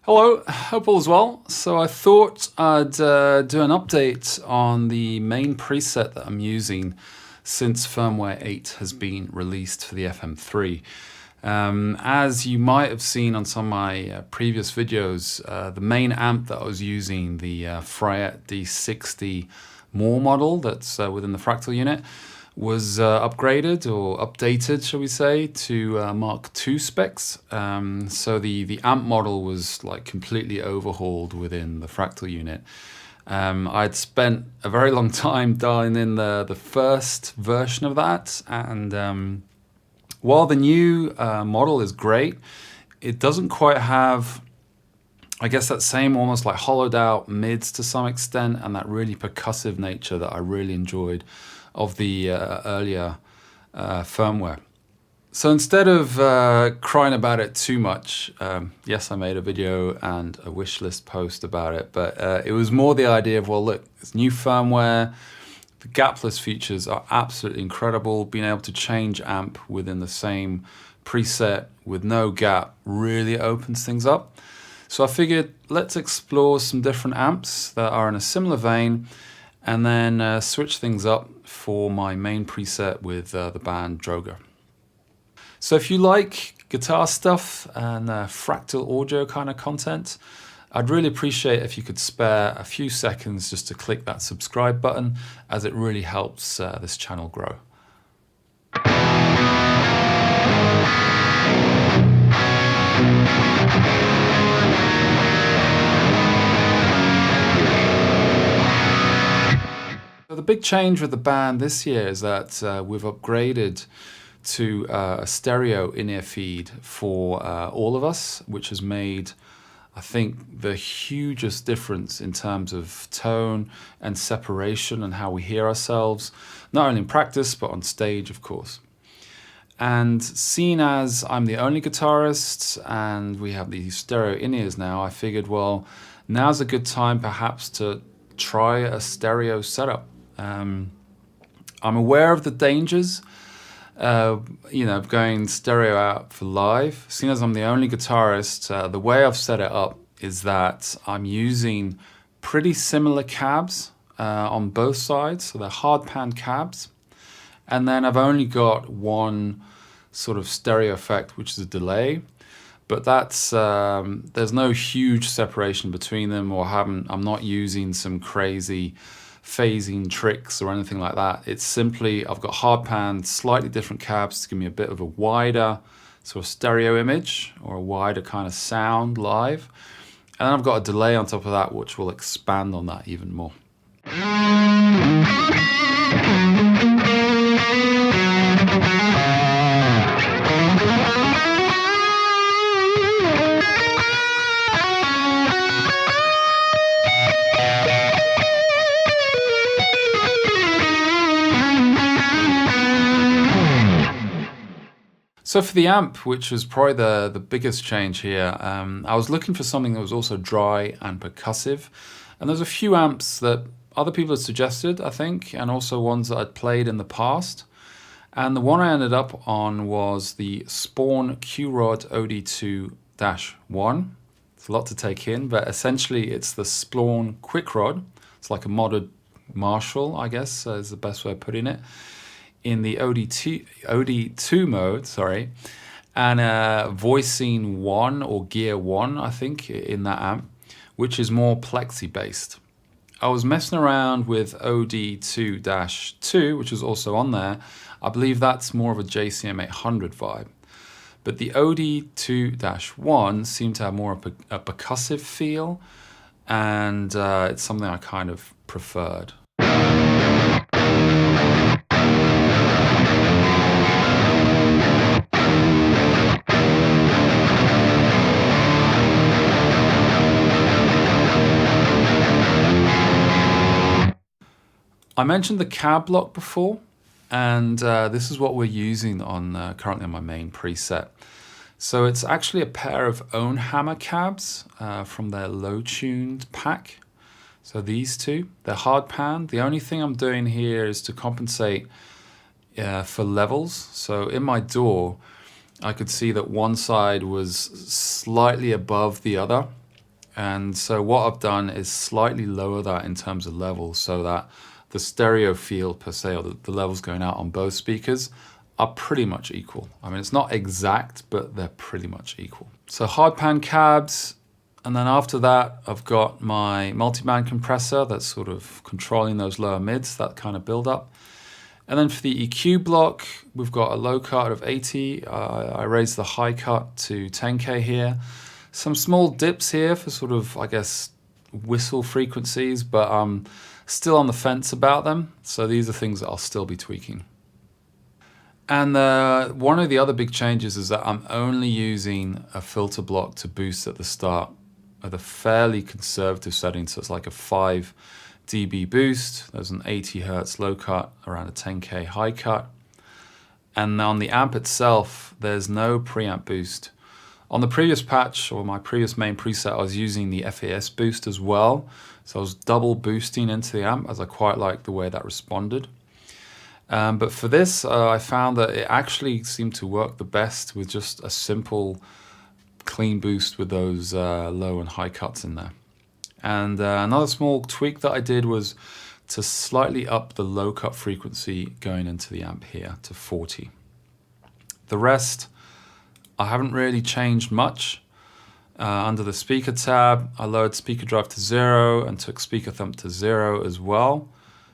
Hello, hope all is well. So I thought I'd do an update on the main preset that I'm using since firmware 8 has been released for the FM3. As you might have seen on some of my previous videos, the main amp that I was using, the Fractal D60 More model that's within the Fractal unit, was upgraded or updated, shall we say, to Mark II specs. So the amp model was like completely overhauled within the Fractal unit. I'd spent a very long time dialing in the first version of that, and while the new model is great, it doesn't quite have, I guess, that same almost like hollowed out mids to some extent, and that really percussive nature that I really enjoyed of the earlier firmware. So instead of crying about it too much, yes, I made a video and a wish list post about it, but it was more the idea of, well, look, it's new firmware. The gapless features are absolutely incredible. Being able to change amp within the same preset with no gap really opens things up. So I figured let's explore some different amps that are in a similar vein, and then switch things up for my main preset with the band Drogher. So if you like guitar stuff and fractal audio kind of content, I'd really appreciate if you could spare a few seconds just to click that subscribe button, as it really helps this channel grow. The big change with the band this year is that we've upgraded to a stereo in-ear feed for all of us, which has made, I think, the hugest difference in terms of tone and separation and how we hear ourselves, not only in practice, but on stage, of course. And seeing as I'm the only guitarist and we have these stereo in-ears now, I figured, well, now's a good time perhaps to try a stereo setup. I'm aware of the dangers, of going stereo out for live. Seeing as I'm the only guitarist, the way I've set it up is that I'm using pretty similar cabs on both sides, so they're hard pan cabs, and then I've only got one sort of stereo effect, which is a delay. But that's there's no huge separation between them, or I'm not using some crazy phasing tricks or anything like that. It's simply I've got hard pan, slightly different cabs to give me a bit of a wider sort of stereo image or a wider kind of sound live. And then I've got a delay on top of that, which will expand on that even more. So for the amp, which was probably the biggest change here, I was looking for something that was also dry and percussive. And there's a few amps that other people had suggested, I think, and also ones that I'd played in the past. And the one I ended up on was the Spawn Q-Rod OD2-1. It's a lot to take in, but essentially it's the Spawn Quick Rod. It's like a modded Marshall, I guess, is the best way of putting it, in the OD2 mode, and voicing 1 or gear 1, I think, in that amp, which is more plexi based. I was messing around with OD2-2, which is also on there. I believe that's more of a JCM 800 vibe. But the OD2-1 seemed to have more of a percussive feel, and it's something I kind of preferred. I mentioned the cab block before, and this is what we're using on currently on my main preset. So it's actually a pair of Ownhammer cabs from their low-tuned pack. So these two, they're hard pan. The only thing I'm doing here is to compensate for levels. So in my DAW, I could see that one side was slightly above the other. And so what I've done is slightly lower that in terms of levels so that the stereo field per se, or the levels going out on both speakers, are pretty much equal. I mean, it's not exact, but they're pretty much equal. So hard pan cabs, and then after that, I've got my multiband compressor that's sort of controlling those lower mids, that kind of build up. And then for the EQ block, we've got a low cut of 80. I raised the high cut to 10K here. Some small dips here for sort of, I guess, whistle frequencies, but I'm still on the fence about them. So these are things that I'll still be tweaking. And one of the other big changes is that I'm only using a filter block to boost at the start at a fairly conservative setting. So it's like a 5 dB boost. There's an 80 Hertz low cut, around a 10K high cut. And on the amp itself, there's no preamp boost. On the previous patch, or my previous main preset, I was using the FAS boost as well. So I was double boosting into the amp, as I quite liked the way that responded. But for this, I found that it actually seemed to work the best with just a simple clean boost with those low and high cuts in there. And another small tweak that I did was to slightly up the low cut frequency going into the amp here to 40. The rest, I haven't really changed much. Under the speaker tab, I lowered speaker drive to 0 and took speaker thump to 0 as well.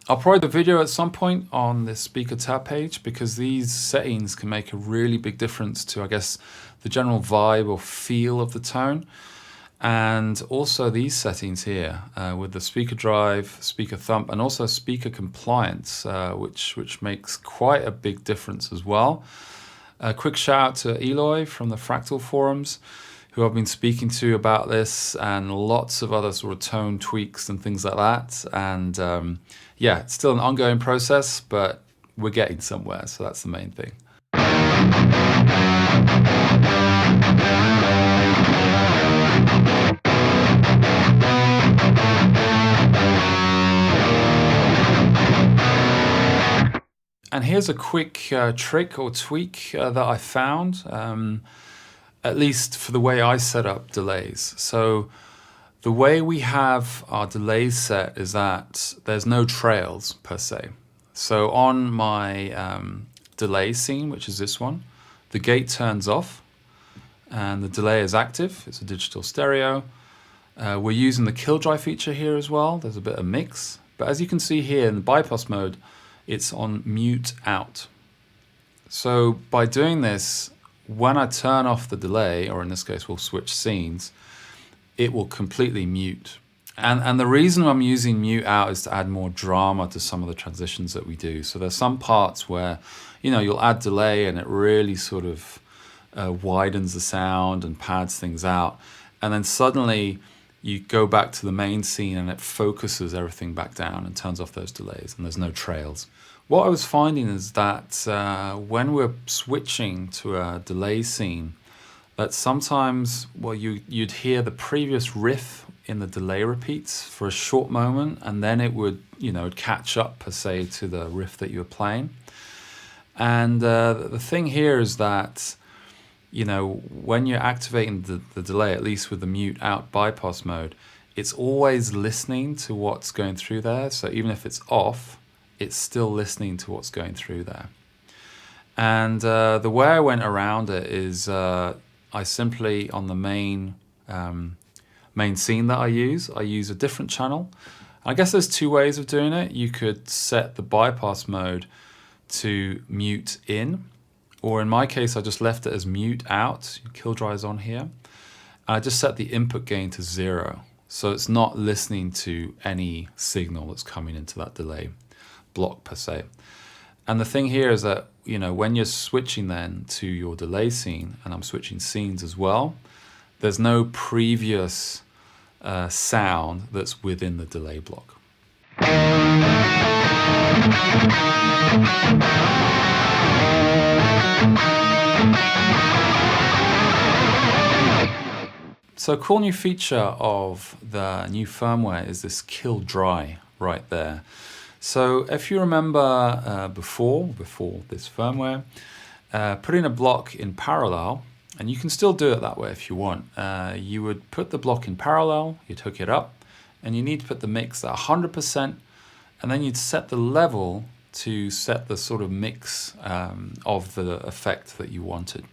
I'll provide the video at some point on this speaker tab page because these settings can make a really big difference to, I guess, the general vibe or feel of the tone. And also these settings here with the speaker drive, speaker thump, and also speaker compliance, which makes quite a big difference as well. A quick shout out to Eloy from the Fractal forums, who I've been speaking to about this, and lots of other sort of tone tweaks and things like that. And yeah, it's still an ongoing process, but we're getting somewhere, so that's the main thing. And here's a quick trick or tweak that I found, at least for the way I set up delays. So the way we have our delays set is that there's no trails per se. So on my delay scene, which is this one, the gate turns off and the delay is active. It's a digital stereo. We're using the killdry feature here as well. There's a bit of mix. But as you can see here in the bypass mode, it's on mute out. So by doing this, when I turn off the delay, or in this case we'll switch scenes, it will completely mute. And the reason I'm using mute out is to add more drama to some of the transitions that we do. So there's some parts where, you know, you'll add delay and it really sort of widens the sound and pads things out. And then suddenly you go back to the main scene and it focuses everything back down and turns off those delays and there's no trails. What I was finding is that when we're switching to a delay scene, that sometimes, well, you'd hear the previous riff in the delay repeats for a short moment, and then it would, you know, catch up per se to the riff that you were playing. And the thing here is that, you know, when you're activating the delay, at least with the mute out bypass mode, it's always listening to what's going through there. So even if it's off, it's still listening to what's going through there. And the way I went around it is I simply, on the main scene that I use a different channel. I guess there's two ways of doing it. You could set the bypass mode to mute in, or in my case, I just left it as mute out. Killdry is on here. I just set the input gain to 0. So it's not listening to any signal that's coming into that delay block per se. And the thing here is that, you know, when you're switching then to your delay scene, and I'm switching scenes as well, there's no previous sound that's within the delay block. So a cool new feature of the new firmware is this killdry right there. So if you remember before this firmware, putting a block in parallel And you can still do it that way if you want. You would put the block in parallel, you'd hook it up, and you need to put the mix at 100%, and then you'd set the level to set the sort of mix of the effect that you wanted.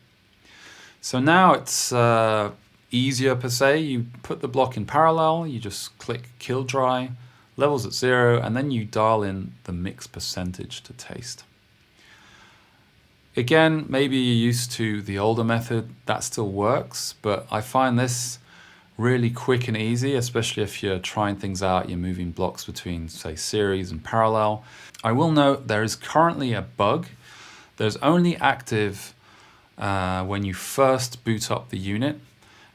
So now it's easier per se. You put the block in parallel, you just click kill dry, levels at 0, and then you dial in the mix percentage to taste. Again, maybe you're used to the older method, that still works, but I find this really quick and easy, especially if you're trying things out, you're moving blocks between, say, series and parallel. I will note there is currently a bug. There's only active when you first boot up the unit,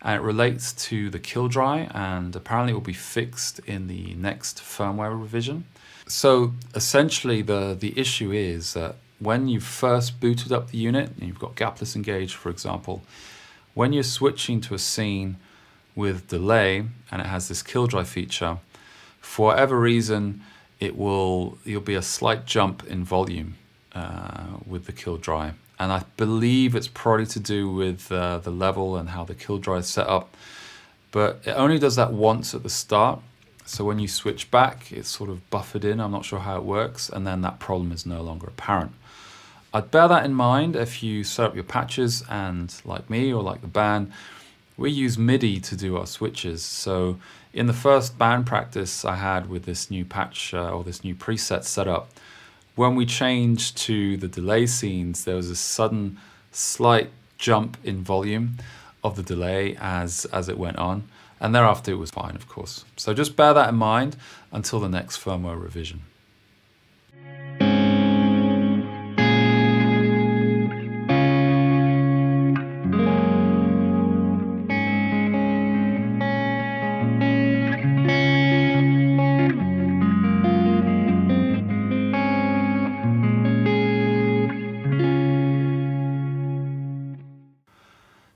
and it relates to the kill dry, and apparently it will be fixed in the next firmware revision. So essentially the issue is that when you first booted up the unit, and you've got gapless engaged, for example, when you're switching to a scene with delay and it has this kill dry feature, for whatever reason, you'll be a slight jump in volume with the kill dry. And I believe it's probably to do with the level and how the kill dry is set up. But it only does that once at the start. So when you switch back, it's sort of buffered in. I'm not sure how it works. And then that problem is no longer apparent. I'd bear that in mind if you set up your patches, and like me or like the band, we use MIDI to do our switches. So in the first band practice I had with this new patch or this new preset set up, when we changed to the delay scenes, there was a sudden slight jump in volume of the delay as it went on. And thereafter it was fine, of course. So just bear that in mind until the next firmware revision.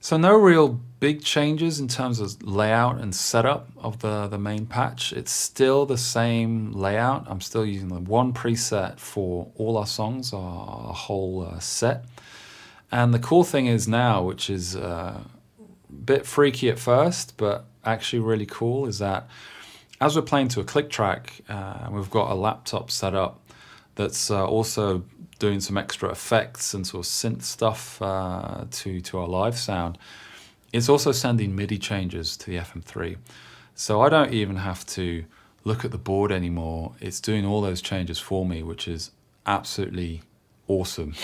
So no real big changes in terms of layout and setup of the main patch. It's still the same layout. I'm still using the one preset for all our songs, our whole set. And the cool thing is now, which is a bit freaky at first, but actually really cool, is that as we're playing to a click track, we've got a laptop set up that's also doing some extra effects and sort of synth stuff to our live sound. It's also sending MIDI changes to the FM3. So I don't even have to look at the board anymore. It's doing all those changes for me, which is absolutely awesome.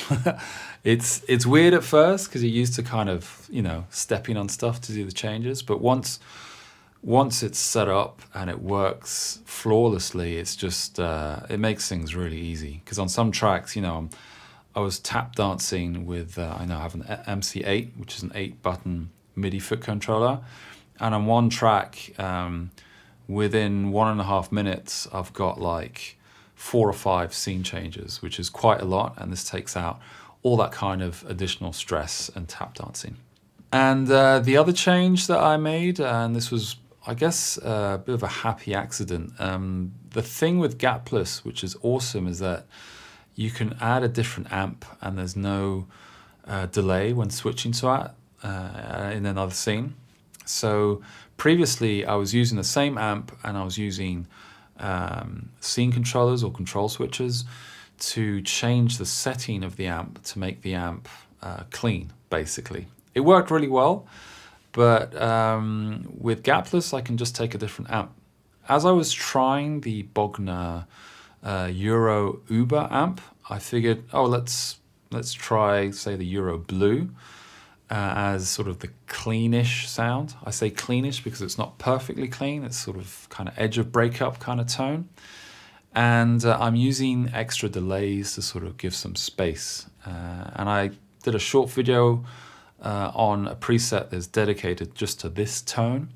It's weird at first because you're used to kind of, stepping on stuff to do the changes. But once it's set up and it works flawlessly, it's just, it makes things really easy. Because on some tracks, I was tap dancing with, I have an MC8, which is an 8-button MIDI foot controller. And on one track, within 1.5 minutes, I've got like 4 or 5 scene changes, which is quite a lot. And this takes out all that kind of additional stress and tap dancing. And the other change that I made, and this was, I guess, a bit of a happy accident. The thing with gapless, which is awesome, is that you can add a different amp and there's no delay when switching to it in another scene. So previously I was using the same amp and I was using scene controllers or control switches to change the setting of the amp to make the amp clean, basically. It worked really well. But with gapless, I can just take a different amp. As I was trying the Bogner Euro Uber amp, I figured, let's try, say, the Euro Blue as sort of the cleanish sound. I say cleanish because it's not perfectly clean. It's sort of kind of edge of breakup kind of tone. And I'm using extra delays to sort of give some space. And I did a short video on a preset that's dedicated just to this tone.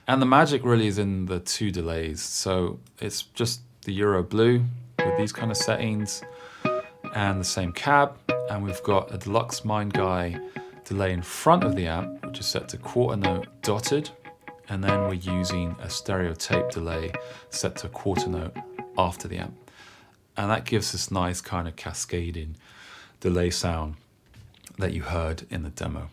And the magic really is in the 2 delays. So it's just the Euro Blue with these kind of settings and the same cab. And we've got a Deluxe Mind Guy delay in front of the amp, which is set to quarter note dotted. And then we're using a stereo tape delay set to quarter note after the amp. And that gives this nice kind of cascading delay sound that you heard in the demo.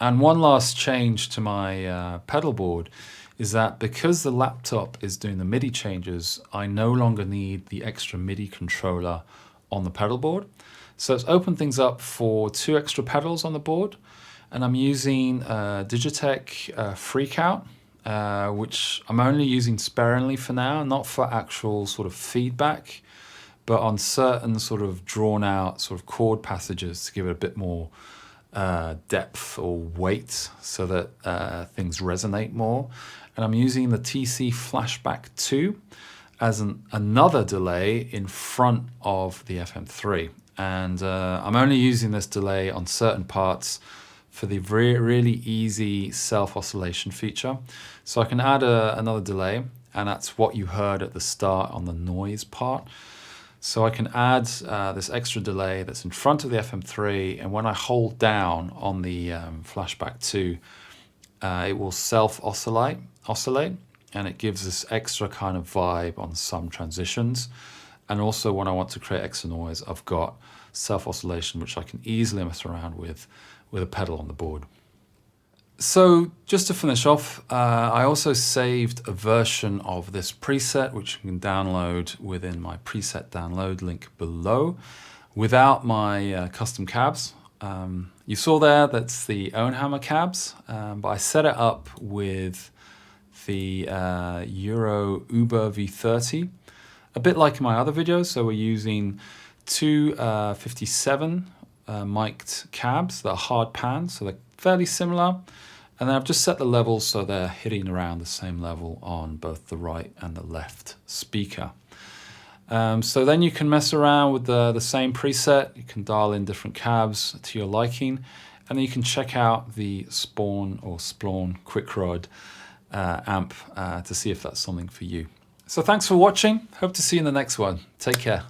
And one last change to my pedal board is that because the laptop is doing the MIDI changes, I no longer need the extra MIDI controller on the pedal board. So it's opened things up for 2 extra pedals on the board, and I'm using Digitech Fractal, which I'm only using sparingly for now, not for actual sort of feedback, but on certain sort of drawn out sort of chord passages to give it a bit more depth or weight so that things resonate more. And I'm using the TC Flashback 2 as another delay in front of the FM3. And I'm only using this delay on certain parts for the really easy self-oscillation feature. So I can add another delay, and that's what you heard at the start on the noise part. So I can add this extra delay that's in front of the FM3, and when I hold down on the Flashback 2, it will self-oscillate, and it gives this extra kind of vibe on some transitions. And also when I want to create extra noise, I've got self-oscillation, which I can easily mess around with a pedal on the board. So just to finish off, I also saved a version of this preset, which you can download within my preset download link below, without my custom cabs. You saw there, that's the Ownhammer cabs, but I set it up with the Euro Uber V30, a bit like in my other videos. So we're using 2 57 mic'd cabs that are hard pan, so they're fairly similar. And then I've just set the levels so they're hitting around the same level on both the right and the left speaker. So then you can mess around with the same preset. You can dial in different cabs to your liking, and then you can check out the Spawn or Splawn Quick Rod amp to see if that's something for you. So thanks for watching. Hope to see you in the next one. Take care.